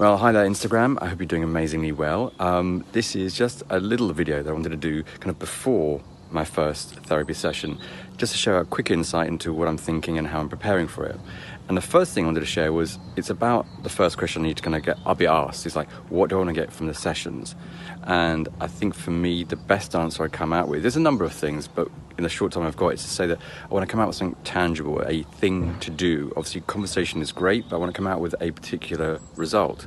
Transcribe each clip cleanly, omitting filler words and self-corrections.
Well, hi there, Instagram. I hope you're doing amazingly well. This is just a little video that I wanted to do kind of before my first therapy session, just to share a quick insight into what I'm thinking and how I'm preparing for it. And the first thing I wanted to share was, it's about the first question I need to kind of get, I'll be asked, is like, what do I want to get from the sessions? And I think for me, the best answer I come out with, there's a number of things, but in the short time I've got, is to say that I want to come out with something tangible, a thing to do. Obviously, conversation is great, but I want to come out with a particular result.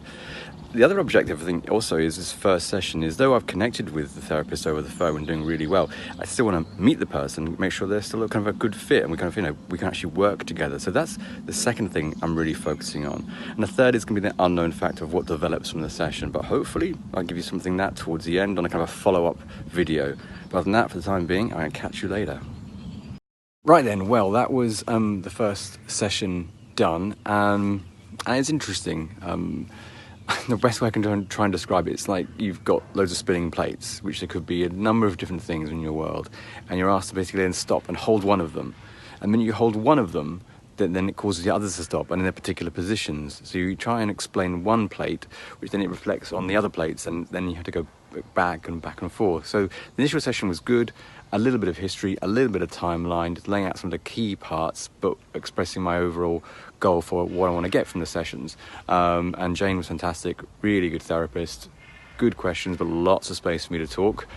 The other objective, I think, also is this first session is, though I've connected with the therapist over the phone and doing really well, I still want to meet the person, make sure they're still kind of a good fit, and we kind of, we can actually work together. So that's the second thing I'm really focusing on. And the third is going to be the unknown factor of what develops from the session. But hopefully, I'll give you something that towards the end on a kind of a follow-up video. But other than that, for the time being, I'm going to catch you later. Right then, well, that was the first session done, and it's interesting. The best way I can try and describe it, it's like you've got loads of spinning plates, which there could be a number of different things in your world, and you're asked to basically then stop and hold one of them. And then you hold one of them, then it causes the others to stop and in their particular positions. So you try and explain one plate, which then it reflects on the other plates, and then you have to go back and forth. So the initial session was good, a little bit of history, a little bit of timeline, just laying out some of the key parts, but expressing my overall goal for what I want to get from the sessions. And Jane was fantastic, really good therapist, good questions, but lots of space for me to talk,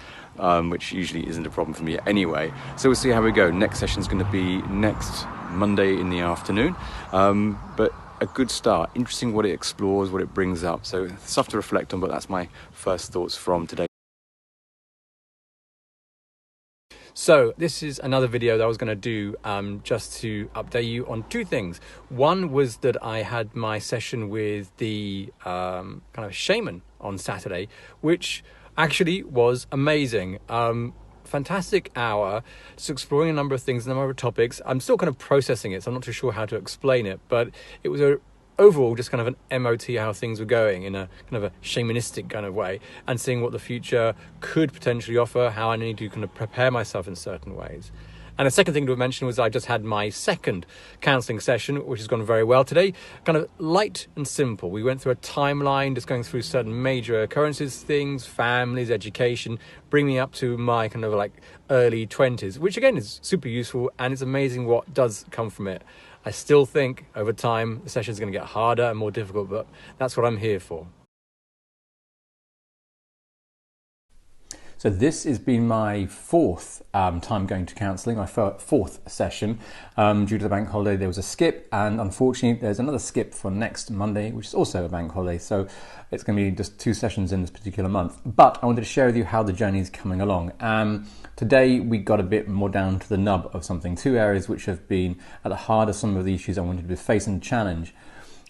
which usually isn't a problem for me anyway. So we'll see how we go. Next session's going to be next Monday in the afternoon, but a good start. Interesting what it explores, what it brings up. So stuff to reflect on, but that's my first thoughts from today. So this is another video that I was going to do just to update you on two things. One was that I had my session with the kind of shaman on Saturday, which actually was amazing. Fantastic hour, just exploring a number of things, a number of topics. I'm still kind of processing it, so I'm not too sure how to explain it, but it was overall just kind of an MOT, how things were going in a kind of a shamanistic kind of way, and seeing what the future could potentially offer, how I need to kind of prepare myself in certain ways. And the second thing to mention was I just had my second counselling session, which has gone very well today. Kind of light and simple. We went through a timeline, just going through certain major occurrences, things, families, education, bringing me up to my kind of like early 20s, which again is super useful, and it's amazing what does come from it. I still think over time the session is going to get harder and more difficult, but that's what I'm here for. So this has been my fourth time going to counselling, my fourth session. Due to the bank holiday, there was a skip, and unfortunately there's another skip for next Monday, which is also a bank holiday. So it's going to be just 2 sessions in this particular month. But I wanted to share with you how the journey is coming along. Today we got a bit more down to the nub of something, 2 areas which have been at the heart of some of the issues I wanted to face and challenge.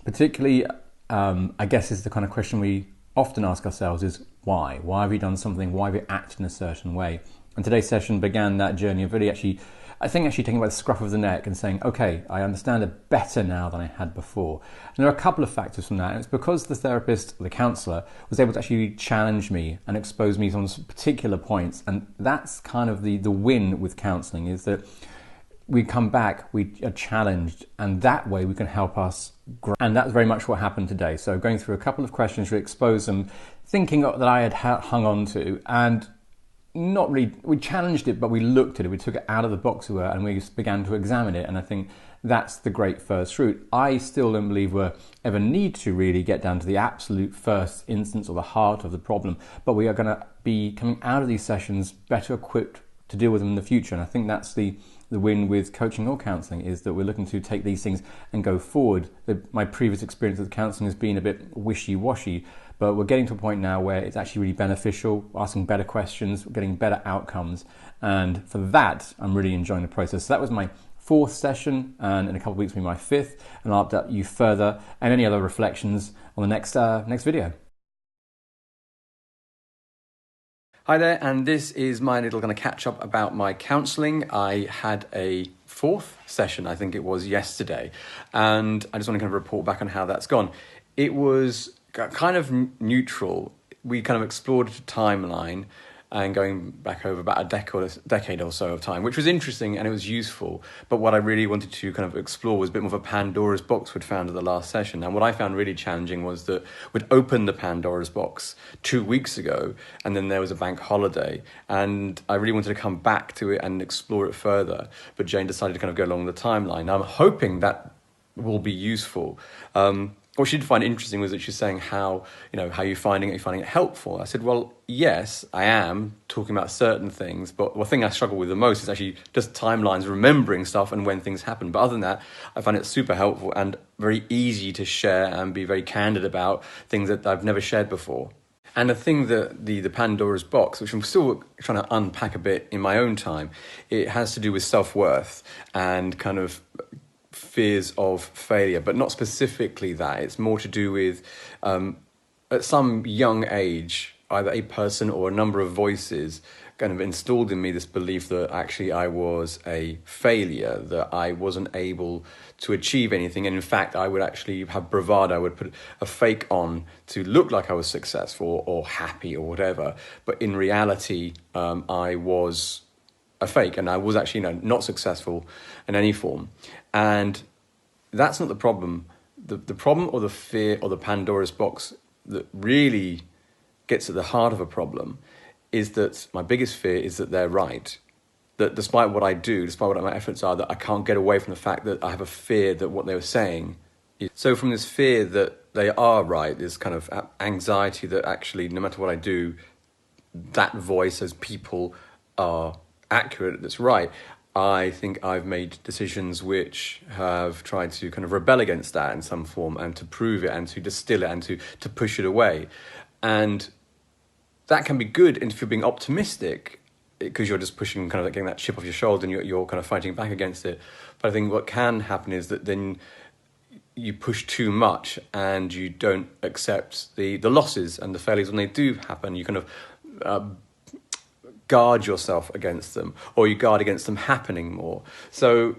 Particularly, I guess is the kind of question we often ask ourselves is, why? Why have we done something? Why have we acted in a certain way? And today's session began that journey of really actually taking it by the scruff of the neck and saying, okay, I understand it better now than I had before. And there are a couple of factors from that. And it's because the therapist, the counsellor, was able to actually challenge me and expose me on some particular points. And that's kind of the win with counselling, is that we come back, we are challenged, and that way we can help us grow. And that's very much what happened today. So going through a couple of questions to expose them, thinking that I had hung on to, and not really, we challenged it, but we looked at it, we took it out of the box and we began to examine it. And I think that's the great first fruit. I still don't believe we'll ever need to really get down to the absolute first instance or the heart of the problem, but we are going to be coming out of these sessions better equipped to deal with them in the future. And I think that's the win with coaching or counselling, is that we're looking to take these things and go forward. My previous experience with counselling has been a bit wishy-washy, but we're getting to a point now where it's actually really beneficial, asking better questions, getting better outcomes. And for that, I'm really enjoying the process. So that was my 4th session, and in a couple of weeks will be my 5th, and I'll update you further and any other reflections on the next video. Hi there, and this is my little kind of catch up about my counselling. I had a 4th session, I think it was yesterday, and I just want to kind of report back on how that's gone. It was kind of neutral. We kind of explored a timeline, and going back over about a decade or so of time, which was interesting and it was useful. But what I really wanted to kind of explore was a bit more of a Pandora's box we'd found at the last session. And what I found really challenging was that we'd opened the Pandora's box 2 weeks ago, and then there was a bank holiday, and I really wanted to come back to it and explore it further. But Jane decided to kind of go along the timeline. I'm hoping that will be useful. What she did find interesting was that she's saying how are you finding it? Are you finding it helpful? I said, well, yes, I am talking about certain things, but the thing I struggle with the most is actually just timelines, remembering stuff and when things happen. But other than that, I find it super helpful and very easy to share and be very candid about things that I've never shared before. And the thing that the Pandora's box, which I'm still trying to unpack a bit in my own time, it has to do with self-worth and kind of fears of failure, but not specifically that. It's more to do with at some young age, either a person or a number of voices kind of installed in me this belief that actually I was a failure, that I wasn't able to achieve anything. And in fact, I would actually have bravado. I would put a fake on to look like I was successful or happy or whatever. But in reality, I was a fake, and I was actually not successful in any form. And that's not the problem. The problem or the fear or the Pandora's box that really gets at the heart of a problem is that my biggest fear is that they're right. That despite what I do, despite what my efforts are, that I can't get away from the fact that I have a fear that what they were saying is... So from this fear that they are right, this kind of anxiety that actually no matter what I do, that voice as people are accurate, that's right, I think I've made decisions which have tried to kind of rebel against that in some form and to prove it and to distill it and to push it away. And that can be good if you're being optimistic, because you're just pushing, kind of like getting that chip off your shoulder and you're kind of fighting back against it. But I think what can happen is that then you push too much and you don't accept the losses and the failures when they do happen. You kind of guard yourself against them, or you guard against them happening more. So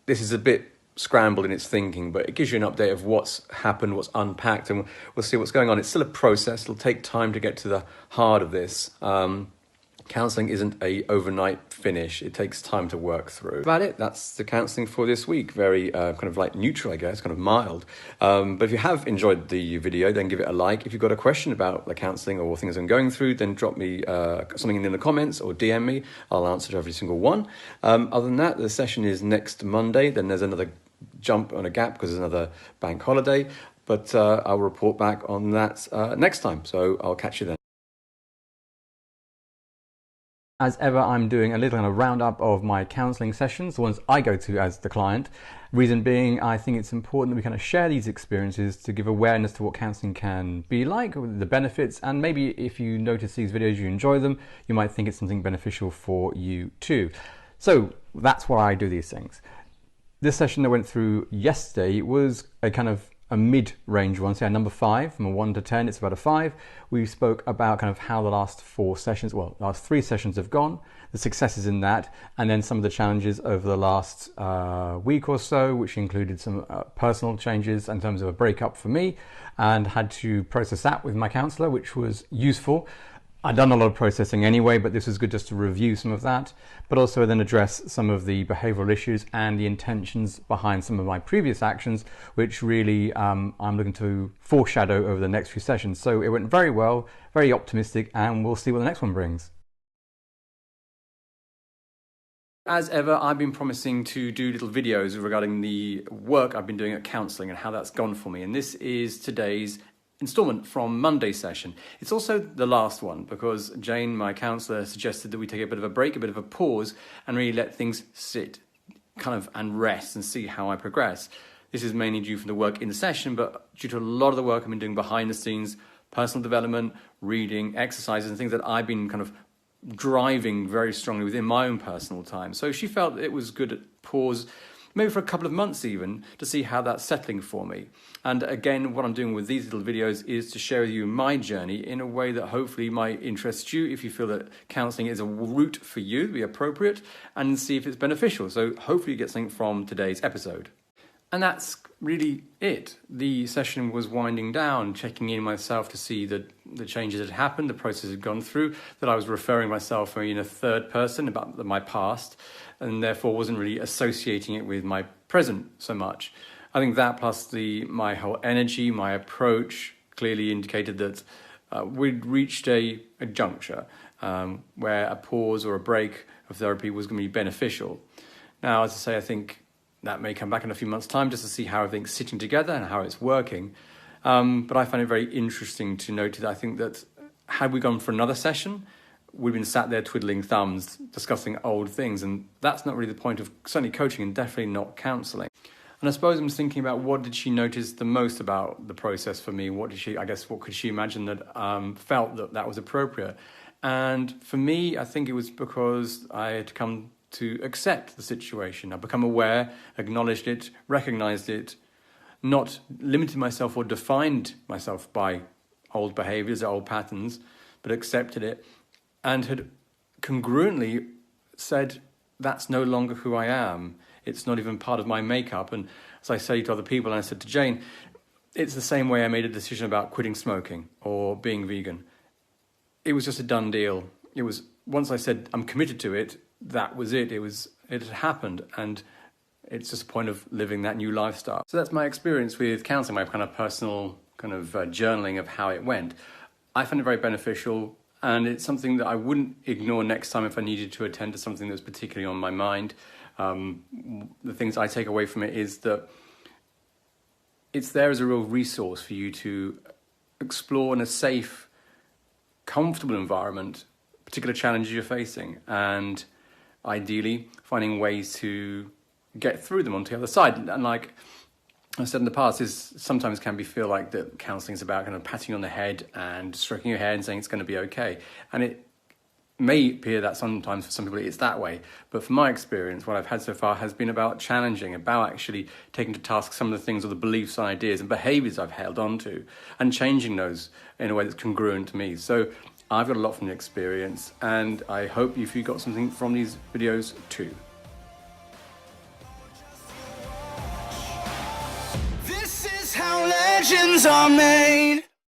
this is a bit scrambled in its thinking, but it gives you an update of what's happened, what's unpacked, and we'll see what's going on. It's still a process. It'll take time to get to the heart of this. Counselling isn't a overnight finish. It takes time to work through. About it, that's the counselling for this week. Very kind of like neutral, I guess, kind of mild. But if you have enjoyed the video, then give it a like. If you've got a question about the counselling or things I'm going through, then drop me something in the comments or DM me. I'll answer to every single one. Other than that, the session is next Monday. Then there's another jump on a gap because there's another bank holiday. But I'll report back on that next time. So I'll catch you then. As ever, I'm doing a little kind of roundup of my counselling sessions, the ones I go to as the client. Reason being, I think it's important that we kind of share these experiences to give awareness to what counselling can be like, the benefits, and maybe if you notice these videos, you enjoy them, you might think it's something beneficial for you too. So that's why I do these things. This session I went through yesterday was a kind of a mid-range one, say a number 5, from a 1 to 10, it's about a 5. We spoke about kind of how the last 3 sessions have gone, the successes in that, and then some of the challenges over the last week or so, which included some personal changes in terms of a breakup for me, and had to process that with my counsellor, which was useful. I'd done a lot of processing anyway, but this was good just to review some of that, but also then address some of the behavioural issues and the intentions behind some of my previous actions, which really I'm looking to foreshadow over the next few sessions. So it went very well, very optimistic, and we'll see what the next one brings. As ever, I've been promising to do little videos regarding the work I've been doing at counselling and how that's gone for me, and this is today's instalment from Monday's session. It's also the last one because Jane, my counsellor, suggested that we take a bit of a break, a bit of a pause, and really let things sit kind of and rest and see how I progress. This is mainly due from the work in the session, but due to a lot of the work I've been doing behind the scenes, personal development, reading, exercises, and things that I've been kind of driving very strongly within my own personal time. So she felt it was good to pause, maybe for a couple of months even, to see how that's settling for me. And again, what I'm doing with these little videos is to share with you my journey in a way that hopefully might interest you if you feel that counselling is a route for you to be appropriate, and see if it's beneficial. So hopefully you get something from today's episode. And that's really it. The session was winding down, checking in myself to see that the changes had happened, the process had gone through, that I was referring myself in a third person about my past, and therefore wasn't really associating it with my present so much. I think that plus my whole energy, my approach clearly indicated that we'd reached a juncture where a pause or a break of therapy was going to be beneficial. Now, as I say, I think that may come back in a few months' time just to see how everything's sitting together and how it's working. But I find it very interesting to note that I think that had we gone for another session, we've been sat there twiddling thumbs, discussing old things, and that's not really the point of certainly coaching and definitely not counselling. And I suppose I'm thinking about what did she notice the most about the process for me? What could she imagine that felt that was appropriate? And for me, I think it was because I had come to accept the situation. I've become aware, acknowledged it, recognized it, not limited myself or defined myself by old behaviors, old patterns, but accepted it and had congruently said, that's no longer who I am. It's not even part of my makeup. And as I say to other people, and I said to Jane, it's the same way I made a decision about quitting smoking or being vegan. It was just a done deal. It was, once I said I'm committed to it, that was it. It had happened, and it's just a point of living that new lifestyle. So that's my experience with counselling, my kind of personal journaling of how it went. I found it very beneficial, and it's something that I wouldn't ignore next time if I needed to attend to something that was particularly on my mind. The things I take away from it is that it's there as a real resource for you to explore in a safe, comfortable environment particular challenges you're facing, and ideally finding ways to get through them onto the other side. And like I said in the past, is sometimes feel like that counselling is about kind of patting you on the head and stroking your hair and saying it's going to be okay. And it may appear that sometimes for some people it's that way, but from my experience, what I've had so far has been about challenging, about actually taking to task some of the things or the beliefs, ideas and behaviours I've held on to and changing those in a way that's congruent to me. So I've got a lot from the experience, and I hope if you got something from these videos too. This is how legends are made.